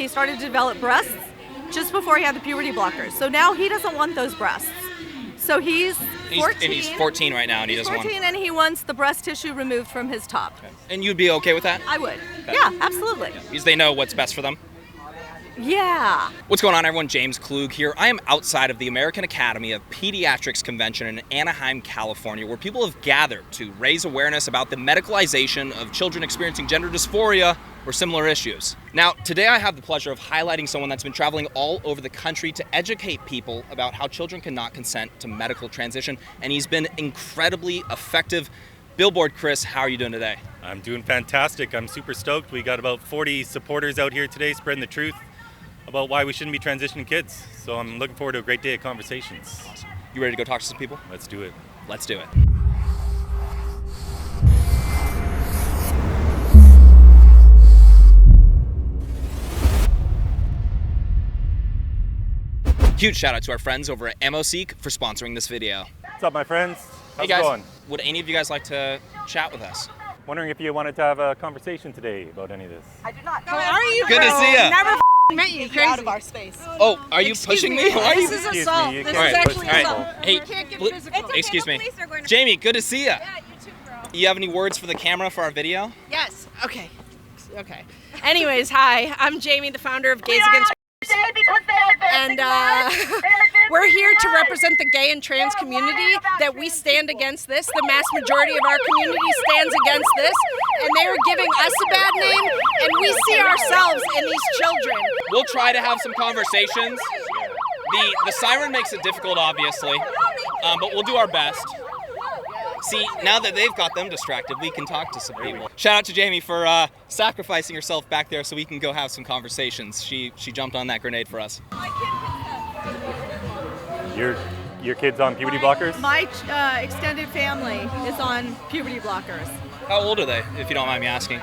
he started to develop breasts just before he had the puberty blockers. So now he doesn't want those breasts. So he's 14. And he's 14 right now, and he doesn't want. 14, and he wants the breast tissue removed from his top. Okay. And you'd be okay with that? I would. Okay. Yeah, absolutely. Yeah. Because they know what's best for them. Yeah. What's going on, everyone? James Klug here. I am outside of the American Academy of Pediatrics Convention in Anaheim, California, where people have gathered to raise awareness about the medicalization of children experiencing gender dysphoria or similar issues. Now, today I have the pleasure of highlighting someone that's been traveling all over the country to educate people about how children cannot consent to medical transition, and he's been incredibly effective. Billboard Chris, how are you doing today? I'm doing fantastic. I'm super stoked. We got about 40 supporters out here today spreading the truth about why we shouldn't be transitioning kids. So I'm looking forward to a great day of conversations. Awesome. You ready to go talk to some people? Let's do it. Let's do it. Huge shout out to our friends over at AmmoSeek for sponsoring this video. What's up, my friends? How's Hey guys, it going? would any of you guys like to chat with us? Wondering if you wanted to have a conversation today about any of this. I do not. How are you? Good to bro? see ya. Never met you. Crazy. Out of our space. Oh, are you pushing me? Why are you? This is Excuse assault. me, you This can't is push actually people. assault. Hey, You can't get bl- physical. It's okay, excuse the me. police are going to- Jamie, good to see ya. Yeah, you too, bro. You have any words for the camera for our video? Yes. Okay. Anyways, hi. I'm Jamie, the founder of Gays Against. And we're here to represent the gay and trans community, that we stand against this. The mass majority of our community stands against this, and they are giving us a bad name, and we see ourselves in these children. We'll try to have some conversations. The siren makes it difficult, obviously, but we'll do our best. See, now that they've got them distracted, we can talk to some people. Shout out to Jamie for sacrificing herself back there so we can go have some conversations. She jumped on that grenade for us. Your kid's on puberty blockers? My extended family is on puberty blockers. How old are they, if you don't mind me asking?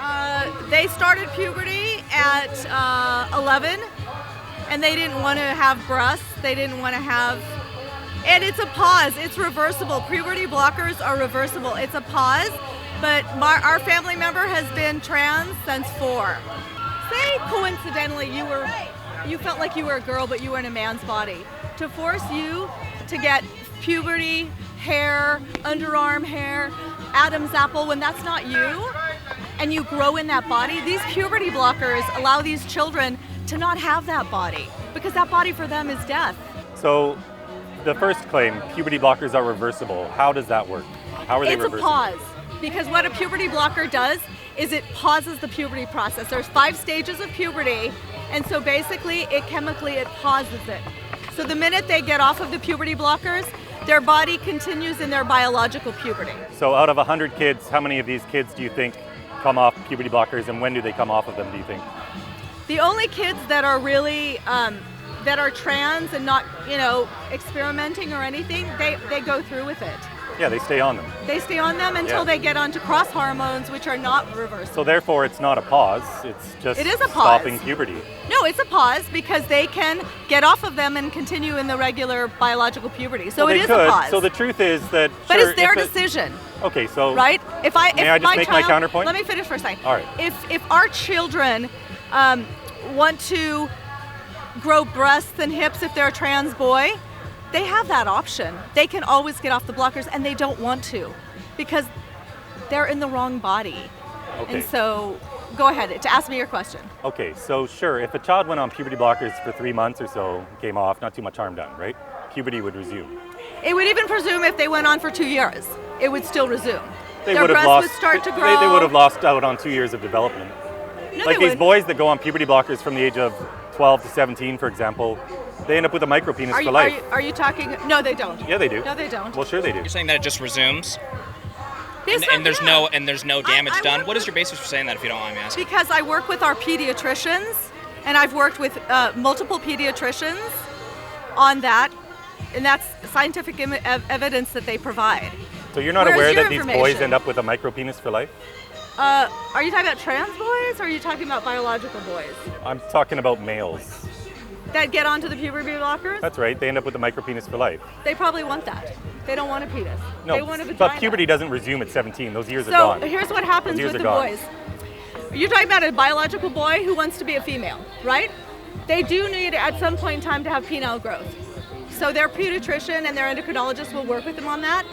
They started puberty at 11, and they didn't want to have breasts. They didn't want to have, and it's a pause. It's reversible. Puberty blockers are reversible. It's a pause, but our family member has been trans since 4. Say coincidentally you felt like you were a girl, but you were in a man's body. To force you to get puberty, hair, underarm hair, Adam's apple, when that's not you, and you grow in that body, these puberty blockers allow these children to not have that body, because that body for them is death. So the first claim, puberty blockers are reversible. How does that work? How are they reversible? It's a pause, because what a puberty blocker does is it pauses the puberty process. There's 5 stages of puberty, and so basically it pauses it. So the minute they get off of the puberty blockers, their body continues in their biological puberty. So out of 100 kids, how many of these kids do you think come off puberty blockers, and when do they come off of them, do you think? The only kids that are really that are trans and not, experimenting or anything, they go through with it. Yeah, they stay on them. They stay on them until they get onto cross hormones, which are not reversible. So therefore, it's not a pause. It's just It is a pause. stopping puberty. No, it's a pause, because they can get off of them and continue in the regular biological puberty. So Well, it they is could. a pause. So the truth is that. But sure, it's their if decision, Okay, so. right? If May I just make my counterpoint? Let me finish for a second. All right. If our children want to grow breasts and hips if they're a trans boy, they have that option. They can always get off the blockers, and they don't want to, because they're in the wrong body. Okay. And so, go ahead to ask me your question. Okay, so sure, if a child went on puberty blockers for 3 months or so, came off, not too much harm done, right? Puberty would resume. It would even presume if they went on for 2 years, it would still resume. They Their would have breasts lost. would start to grow. They would have lost out on 2 years of development. No, Like they these wouldn't. boys that go on puberty blockers from the age of 12 to 17, for example, they end up with a micropenis for life. Are you talking? No, they don't. Yeah, they do. No, they don't. Well, sure they do. You're saying that it just resumes, It's and there's not- no damage I done. work What is with- your basis for saying that, if you don't mind me asking? Because I work with our pediatricians, and I've worked with multiple pediatricians on that, and that's scientific evidence that they provide. So you're not Where's aware your that these boys information? end up with a micropenis for life? Are you talking about trans boys, or are you talking about biological boys I'm talking about males. that get onto the puberty blockers? That's right, they end up with a micropenis for life. They probably want that. They don't want a penis. No, they want a vagina. but puberty doesn't resume at 17. Those years are So gone. here's what happens Those years with are the gone. boys. You're talking about a biological boy who wants to be a female, right? they do need at some point in time to have penile growth. So their pediatrician and their endocrinologist will work with them on that,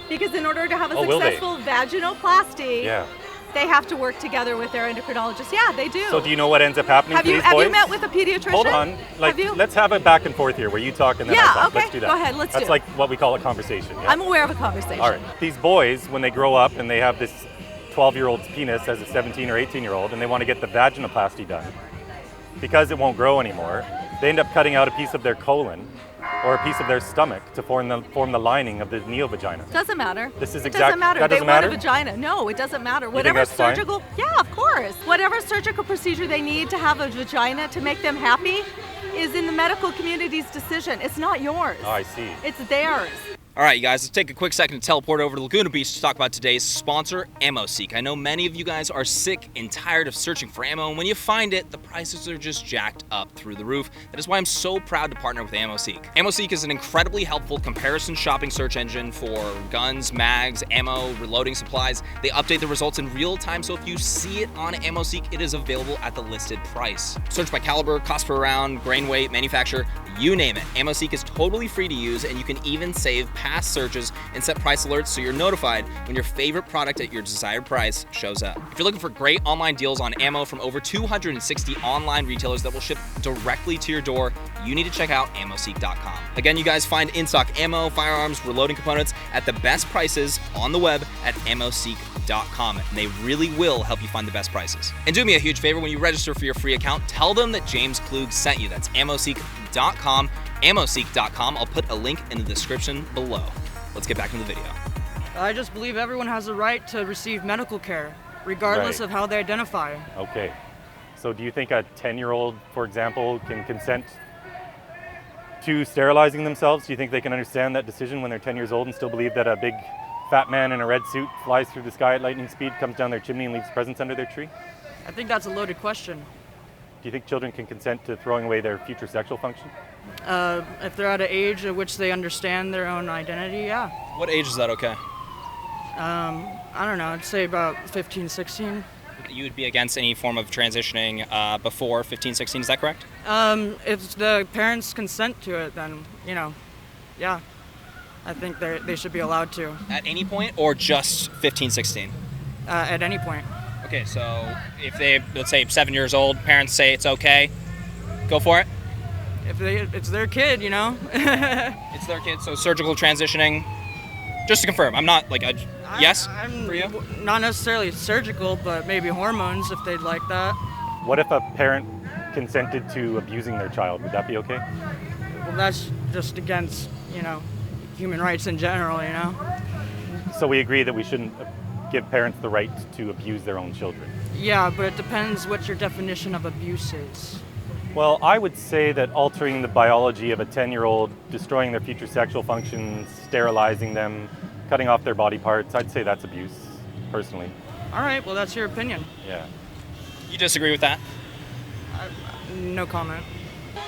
because in order to have a successful vaginoplasty, they have to work together with their endocrinologist. Yeah, they do. So do you know what ends up happening to these boys? Have you met with a pediatrician? Hold on. Let's have a back and forth here where you talk and then I talk. Okay. Let's do that. Go ahead, let's do it. That's like what we call a conversation. Yeah? I'm aware of a conversation. All right. These boys, when they grow up and they have this 12-year-old's penis as a 17 or 18-year-old and they want to get the vaginoplasty done, because it won't grow anymore, they end up cutting out a piece of their colon or a piece of their stomach to form the lining of the neovagina. Doesn't matter. It doesn't matter. That they doesn't want matter? a vagina. No, it doesn't matter. You Whatever think that's surgical, of course. Whatever surgical procedure they need to have a vagina to make them happy is in the medical community's decision. It's not yours. Oh, I see. It's theirs. All right, you guys, let's take a quick second to teleport over to Laguna Beach to talk about today's sponsor, AmmoSeek. I know many of you guys are sick and tired of searching for ammo, and when you find it, the prices are just jacked up through the roof. That is why I'm so proud to partner with AmmoSeek. AmmoSeek is an incredibly helpful comparison shopping search engine for guns, mags, ammo, reloading supplies. They update the results in real time, so if you see it on AmmoSeek, it is available at the listed price. Search by caliber, cost per round, grain weight, manufacturer, you name it. AmmoSeek is totally free to use, and you can even save past searches and set price alerts so you're notified when your favorite product at your desired price shows up. If you're looking for great online deals on ammo from over 260 online retailers that will ship directly to your door, you need to check out ammoseek.com. Again, you guys find in-stock ammo, firearms, reloading components at the best prices on the web at ammoseek.com, and they really will help you find the best prices. And do me a huge favor, when you register for your free account, tell them that James Klug sent you. That's ammoseek.com, ammoseek.com. I'll put a link in the description below. Let's get back into the video. I just believe everyone has a right to receive medical care, regardless of how they identify. Okay. So do you think a 10-year-old, for example, can consent to sterilizing themselves? Do you think they can understand that decision when they're 10 years old and still believe that a big fat man in a red suit flies through the sky at lightning speed, comes down their chimney and leaves presents under their tree? I think that's a loaded question. Do you think children can consent to throwing away their future sexual function? If they're at an age at which they understand their own identity, yeah. What age is that okay? I don't know, I'd say about 15, 16. You would be against any form of transitioning before 15, 16, is that correct? If the parents consent to it, then, yeah. I think they should be allowed to. At any point or just 15, 16? At any point. Okay, so if they, let's say 7 years old, parents say it's okay, go for it? It's their kid, It's their kid, so surgical transitioning, just to confirm, I'm not like a yes for you? Not necessarily surgical, but maybe hormones if they'd like that. What if a parent consented to abusing their child? Would that be okay? Well, that's just against, human rights in general, So we agree that we shouldn't give parents the right to abuse their own children. Yeah, but it depends what your definition of abuse is. Well, I would say that altering the biology of a 10-year-old, destroying their future sexual functions, sterilizing them, cutting off their body parts, I'd say that's abuse, personally. All right, well, that's your opinion. Yeah. You disagree with that? No comment.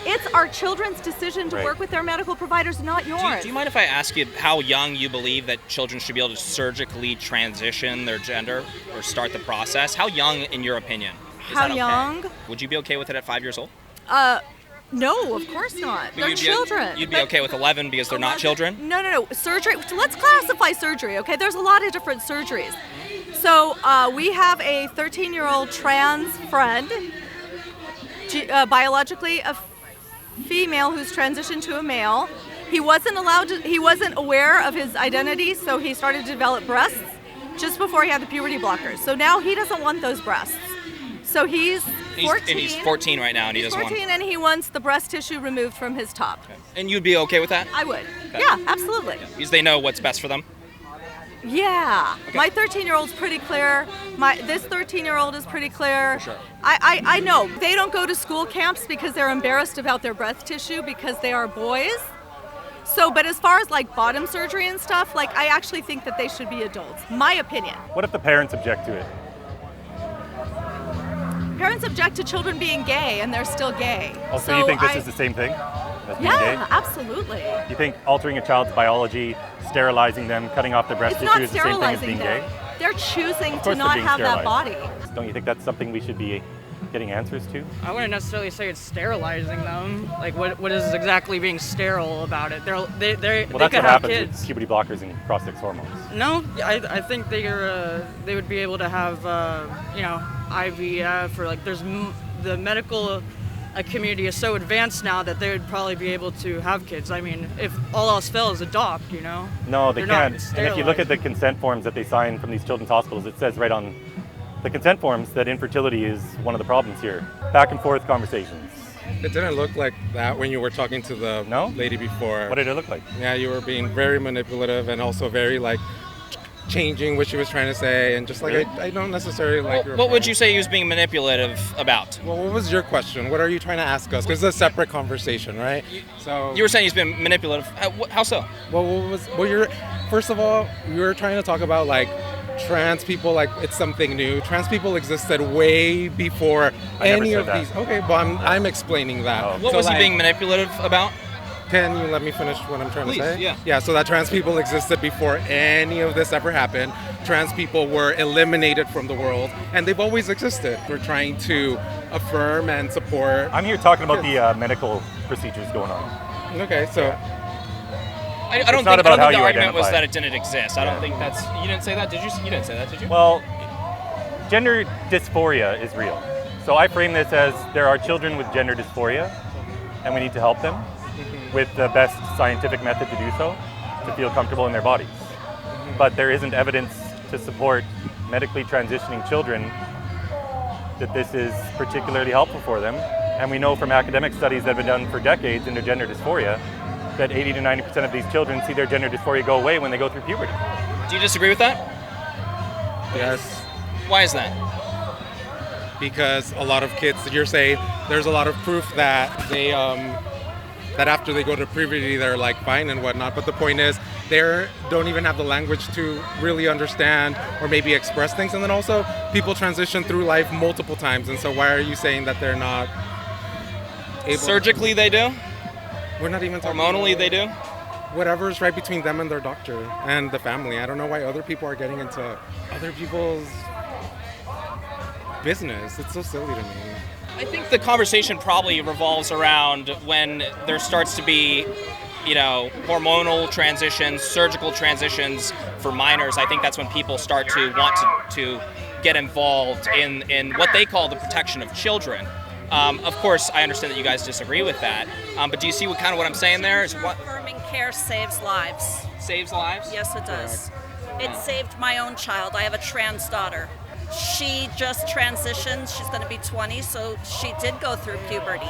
It's our children's decision to work with their medical providers, not yours. Do you mind if I ask you how young you believe that children should be able to surgically transition their gender or start the process? How young, in your opinion? Is How that okay? young? Would you be okay with it at 5 years old? No, of course not. But They're children. You'd be okay with 11 because they're not children? No. Surgery. So let's classify surgery, okay? There's a lot of different surgeries. So we have a 13-year-old trans friend, biologically a female who's transitioned to a male. He wasn't aware of his identity, so he started to develop breasts just before he had the puberty blockers. So now he doesn't want those breasts. So he's 14. And he's 14 right now, and he doesn't want. 14, and he wants the breast tissue removed from his top. Okay. And you'd be okay with that? I would. Yeah, absolutely. Yeah. Because they know what's best for them? Yeah. Okay. My 13-year-old's pretty clear. This 13-year-old is pretty clear. For sure. I know. They don't go to school camps because they're embarrassed about their breast tissue because they are boys. So, but as far as like bottom surgery and stuff, like I actually think that they should be adults. My opinion. What if the parents object to it? Parents object to children being gay, and they're still gay. Oh, so you think this is the same thing as being gay? Yeah, absolutely. Do you think altering a child's biology, sterilizing them, cutting off their breast It's not tissue is the same thing as sterilizing being them. gay? They're choosing Of to course not they're being have that sterilized. body. Don't you think that's something we should be getting answers to. I wouldn't necessarily say it's sterilizing them. Like, what is exactly being sterile about it? They Well, could that's what have happens kids. with puberty blockers and cross-sex hormones. No, I think they would be able to have IVF, or like the medical community is so advanced now that they would probably be able to have kids. I mean, if all else fails, adopt. No, they They're not can't. And if you look at the consent forms that they sign from these children's hospitals, it says right on the consent forms that infertility is one of the problems here. Back and forth conversations. It didn't look like that when you were talking to the lady before. What did it look like? Yeah, you were being very manipulative and also very changing what she was trying to say, and just Really? I don't necessarily like your What would approach. you say he was being manipulative about? Well, what was your question? What are you trying to ask us? Because it's a separate conversation, right? So You were saying he's been manipulative. How so? first of all, you were trying to talk about trans people, like it's something new. Trans people existed way before I never any said of that. these. Okay, but I'm explaining that. Oh. What was he being manipulative about? Can you let me finish what I'm trying Please, to say? yeah. Yeah, so that trans people existed before any of this ever happened. Trans people were eliminated from the world, and they've always existed. We're trying to affirm and support. I'm here talking about the medical procedures going on. Okay, so I don't It's think, not I about don't how think the you argument was identify. that it didn't exist. I don't Yeah. think that's. You didn't say that, did you? You didn't say that, did you? Well, gender dysphoria is real. So I frame this as there are children with gender dysphoria, and we need to help them with the best scientific method to do so, to feel comfortable in their bodies. But there isn't evidence to support medically transitioning children that this is particularly helpful for them. And we know from academic studies that have been done for decades into gender dysphoria that 80 to 90% of these children see their gender dysphoria go away when they go through puberty. Do you disagree with that? yes, Why is that? because a lot of kids, you're saying there's a lot of proof that they that after they go to puberty they're fine and whatnot, but the point is they don't even have the language to really understand or maybe express things. And then also people transition through life multiple times, and so why are you saying that they're not able? Surgically, they do. We're not even talking Hormonally, about they do. whatever's right between them and their doctor and the family. I don't know why other people are getting into other people's business. It's so silly to me. I think the conversation probably revolves around when there starts to be, hormonal transitions, surgical transitions for minors. I think that's when people start to want to get involved in what they call the protection of children. Of course, I understand that you guys disagree with that, but do you see what I'm saying there? Is what Affirming care saves lives. saves lives? Yes, it does. It saved my own child. I have a trans daughter. She just transitioned. She's going to be 20, so she did go through puberty.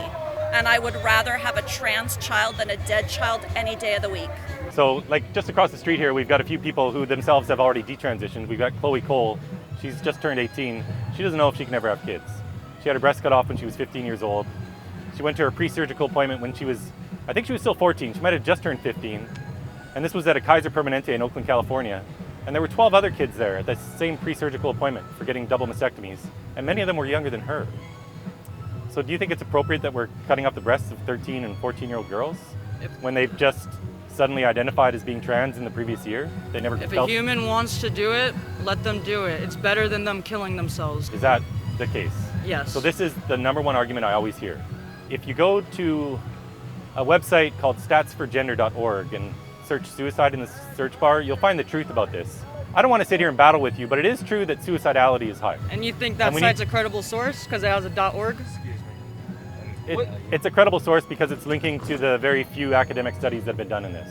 And I would rather have a trans child than a dead child any day of the week. So, just across the street here, we've got a few people who themselves have already detransitioned. We've got Chloe Cole. She's just turned 18. She doesn't know if she can ever have kids. She had her breast cut off when she was 15 years old. She went to her pre-surgical appointment when she was, I think she was still 14. She might have just turned 15. And this was at a Kaiser Permanente in Oakland, California. And there were 12 other kids there at the same pre-surgical appointment for getting double mastectomies. And many of them were younger than her. So do you think it's appropriate that we're cutting off the breasts of 13 and 14-year-old girls when they've just suddenly identified as being trans in the previous year? They never If a felt. human wants to do it, let them do it. It's better than them killing themselves. Is that the case? Yes. So this is the number one argument I always hear. If you go to a website called statsforgender.org and search suicide in the search bar, you'll find the truth about this. I don't want to sit here and battle with you, but it is true that suicidality is high. And you think that And we site's a credible source because it has a .org? It's a credible source because it's linking to the very few academic studies that have been done in this.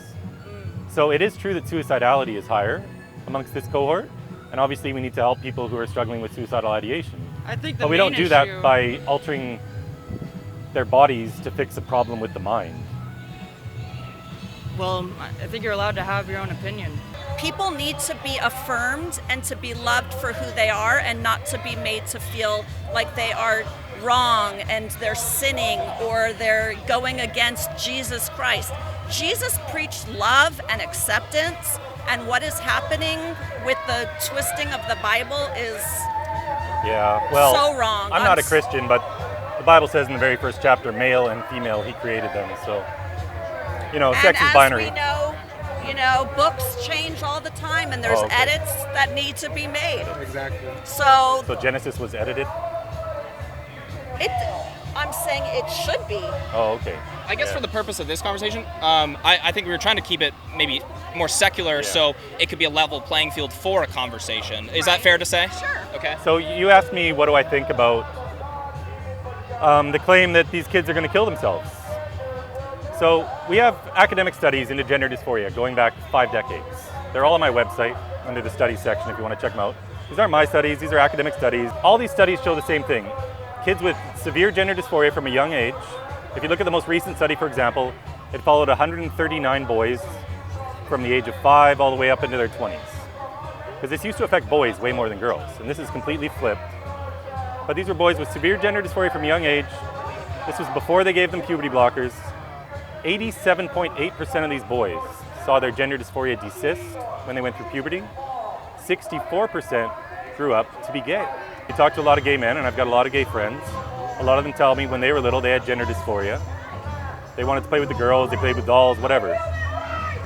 So it is true that suicidality is higher amongst this cohort, and obviously we need to help people who are struggling with suicidal ideation. I think the But we don't main do that issue- by altering their bodies to fix a problem with the mind. Well, I think you're allowed to have your own opinion. People need to be affirmed and to be loved for who they are, and not to be made to feel like they are wrong and they're sinning or they're going against Jesus Christ. Jesus preached love and acceptance, and what is happening with the twisting of the Bible is Yeah, well, so wrong. I'm not a Christian, but the Bible says in the very first chapter, male and female, he created them. So, sex is binary. And as we know, books change all the time, and there's Oh, okay. edits that need to be made. Exactly. So So Genesis was edited? I'm saying it should be. Oh, okay. I guess for the purpose of this conversation, I think we were trying to keep it maybe more secular, so it could be a level playing field for a conversation. Is that fair to say? Sure. Okay. So you asked me, what do I think about the claim that these kids are going to kill themselves? So we have academic studies into gender dysphoria going back 5 decades. They're all on my website under the studies section if you want to check them out. These aren't my studies, these are academic studies. All these studies show the same thing. Kids with severe gender dysphoria from a young age. If you look at the most recent study, for example, it followed 139 boys from the age of 5 all the way up into their 20s. Because this used to affect boys way more than girls, and this is completely flipped. But these were boys with severe gender dysphoria from a young age. This was before they gave them puberty blockers. 87.8% of these boys saw their gender dysphoria desist when they went through puberty. 64% grew up to be gay. I talk to a lot of gay men, and I've got a lot of gay friends. A lot of them tell me when they were little they had gender dysphoria. They wanted to play with the girls, they played with dolls, whatever.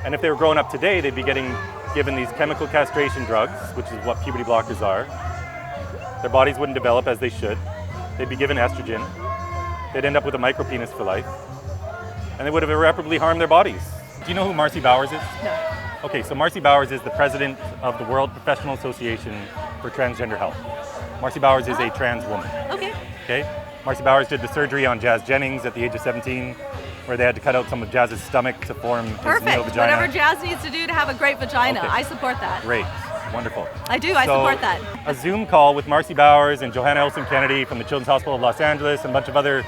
And if they were growing up today, they'd be getting given these chemical castration drugs, which is what puberty blockers are. Their bodies wouldn't develop as they should. They'd be given estrogen. They'd end up with a micropenis for life. And they would have irreparably harmed their bodies. Do you know who Marcy Bowers is? No. Okay, so Marcy Bowers is the president of the World Professional Association for Transgender Health. Marcy Bowers is a trans woman. Okay. Okay? Marcy Bowers did the surgery on Jazz Jennings at the age of 17, where they had to cut out some of Jazz's stomach to form his Perfect. neo vagina. Whatever Jazz needs to do to have a great vagina. Okay. I support that. Great. Wonderful. I do. I support that. A Zoom call with Marcy Bowers and Johanna Olsen-Kennedy from the Children's Hospital of Los Angeles and a bunch of other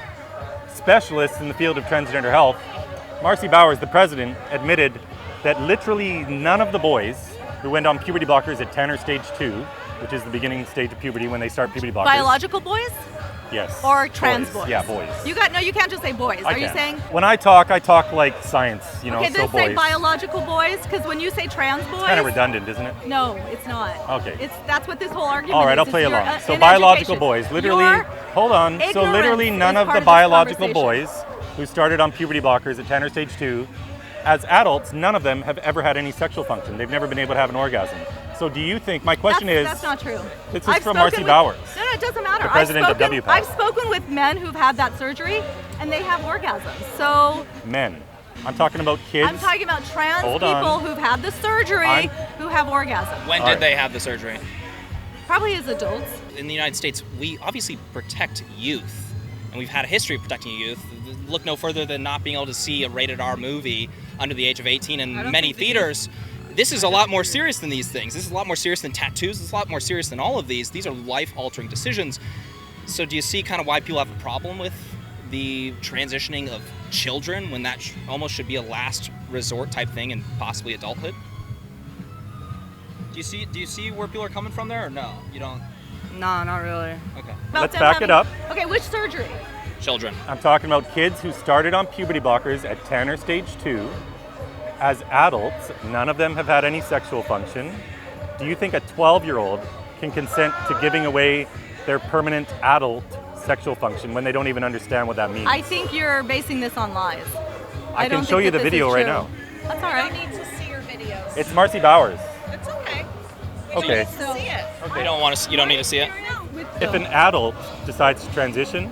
specialists in the field of transgender health. Marcy Bowers, the president, admitted that literally none of the boys who went on puberty blockers at 10 or stage 2, which is the beginning stage of puberty when they start puberty blockers. Biological boys? Yes. Or trans boys? Yeah, boys. You can't just say boys. Are you saying? When I talk like science, you know, Okay, so then say boys. Biological boys, because when you say trans boys, It's kind of redundant, isn't it? No, it's not. Okay. That's what this whole argument All right, is. I'll play You're, along. So in biological education. boys, literally, Your hold on. So ignorance literally none is of part the of this biological boys conversation. who started on puberty blockers at 10 or stage 2, as adults, none of them have ever had any sexual function. They've never been able to have an orgasm. So do you think, my question That's not true. This is I've from spoken Marcy with- Bowers. No, it doesn't matter. The president of WPATH. I've spoken with men who've had that surgery, and they have orgasms. So Men. I'm talking about kids. I'm talking about trans Hold people on. who've had the surgery who have orgasms. When All did right. they have the surgery? Probably as adults. In the United States, we obviously protect youth, and we've had a history of protecting youth. Look no further than not being able to see a rated R movie under the age of 18 in many theaters. This is a lot more serious than these things. This is a lot more serious than tattoos. It's a lot more serious than all of these. These are life-altering decisions. So do you see kind of why people have a problem with the transitioning of children when that almost should be a last resort type thing and possibly adulthood? Do you see where people are coming from there, or no? You don't? Nah, not really. Okay. About Let's them back it up. Okay, which surgery? Children. I'm talking about kids who started on puberty blockers at 10 or stage 2. As adults, none of them have had any sexual function. Do you think a 12-year-old can consent to giving away their permanent adult sexual function when they don't even understand what that means? I think you're basing this on lies. I don't can show think you that the this video is right true. now. That's all right. need to see your videos. It's Marcy Bowers. It's okay. Okay. So, see it. You don't want to. You don't need to see it. If an adult decides to transition,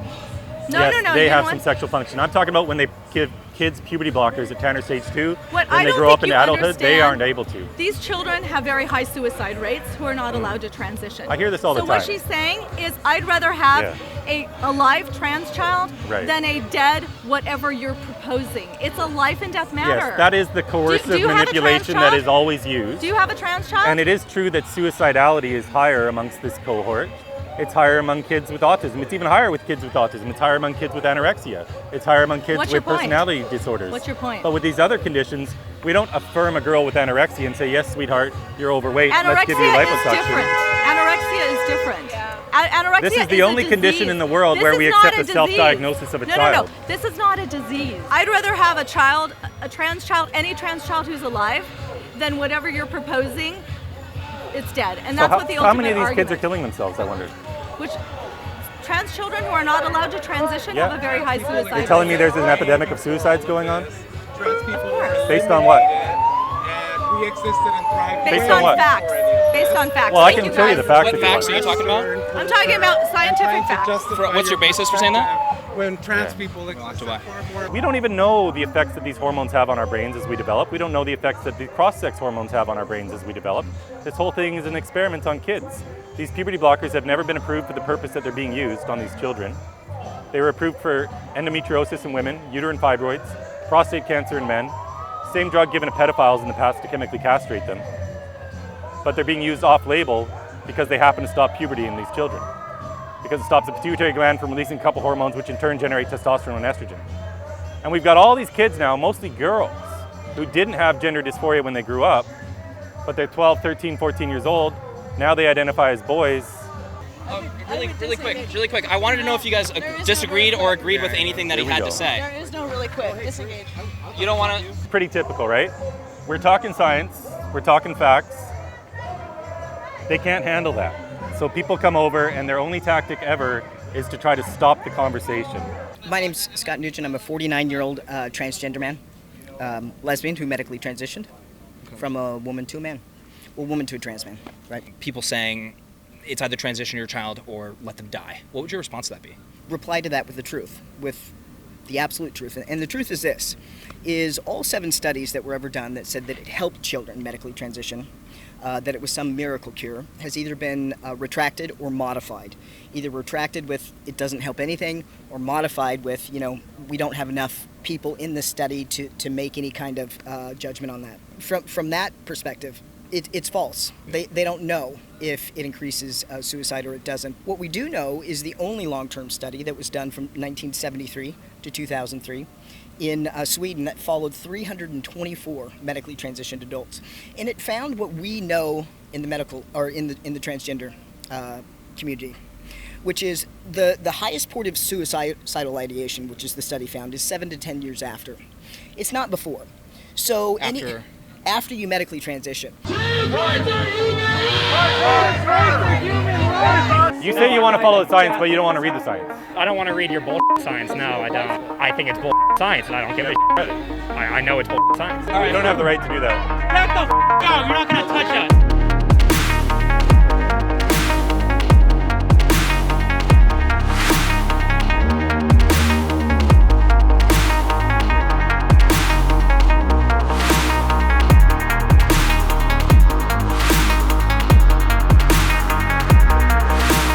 No, yes, no, no. they you have know some what? sexual function. I'm talking about when they give kids puberty blockers at 10 or stage 2. What When I they don't grow think up into you adulthood, they understand- aren't able to. These children have very high suicide rates who are not allowed to transition. I hear this all the So what time. she's saying is I'd rather have a live trans child Right. than a dead whatever you're proposing. It's a life and death matter. Yes, that is the coercive do you have a trans manipulation that child? is always used. Do you have a trans child? And it is true that suicidality is higher amongst this cohort. It's higher among kids with autism. It's even higher with kids with autism. It's higher among kids with anorexia. It's higher among kids What's your with point? personality disorders. What's your point? But with these other conditions, we don't affirm a girl with anorexia and say, yes, sweetheart, you're overweight. Let's give you Anorexia is liposuction. different. Anorexia is different. Anorexia This is the a only condition disease. in the world This where is we not accept a the self-diagnosis of a disease. child. No. This is not a disease. I'd rather have a child, a trans child, any trans child who's alive, than whatever you're proposing. It's dead, and that's So what the how ultimate many of these argument. kids are killing themselves, I wonder? Which trans children who are not allowed to transition have a very high suicide You're telling me rate. there's an epidemic of suicides going on? Trans people course. Based on what? and we existed and thrived. Based Based on on what? facts. based on facts. Well, I Thank can tell you the guys. facts. What if you facts are want. you talking about? I'm talking about scientific facts. What's your basis for saying that? When trans people like July. We don't even know the effects that these hormones have on our brains as we develop. We don't know the effects that the cross-sex hormones have on our brains as we develop. This whole thing is an experiment on kids. These puberty blockers have never been approved for the purpose that they're being used on these children. They were approved for endometriosis in women, uterine fibroids, prostate cancer in men. Same drug given to pedophiles in the past to chemically castrate them. But they're being used off-label because they happen to stop puberty in these children. Because it stops the pituitary gland from releasing couple hormones, which in turn generate testosterone and estrogen. And we've got all these kids now, mostly girls, who didn't have gender dysphoria when they grew up, but they're 12, 13, 14 years old. Now they identify as boys. Really quick. I wanted to know if you guys disagreed or agreed with anything that he had to say. There is no really quick. Disengage. You don't want to. It's pretty typical, right? We're talking science, we're talking facts. They can't handle that. So people come over and their only tactic ever is to try to stop the conversation. My name's Scott Nugent. I'm a 49-year-old transgender man, lesbian who medically transitioned from a woman to a man. Well, woman to a trans man, right? People saying it's either transition your child or let them die. What would your response to that be? Reply to that with the truth, with the absolute truth. And the truth is this, is all 7 studies that were ever done that said that it helped children medically transition, that it was some miracle cure, has either been retracted or modified. Either retracted with it doesn't help anything, or modified with, we don't have enough people in the study to make any kind of judgment on that. From that perspective, it's false. They don't know if it increases suicide or it doesn't. What we do know is the only long-term study that was done from 1973 to 2003 in Sweden that followed 324 medically transitioned adults, and it found what we know in the medical or in the transgender community, which is the highest point of suicidal ideation, which is the study found, is 7 to 10 years after. It's not before. So after you medically transition. You say you want to follow the science, but you don't want to read the science. I don't want to read your bullshit science. No, I don't. I think it's bullshit science, and I don't give a shit. I know it's bullshit science. You don't have the right to do that. Back the out. You're not going to touch us.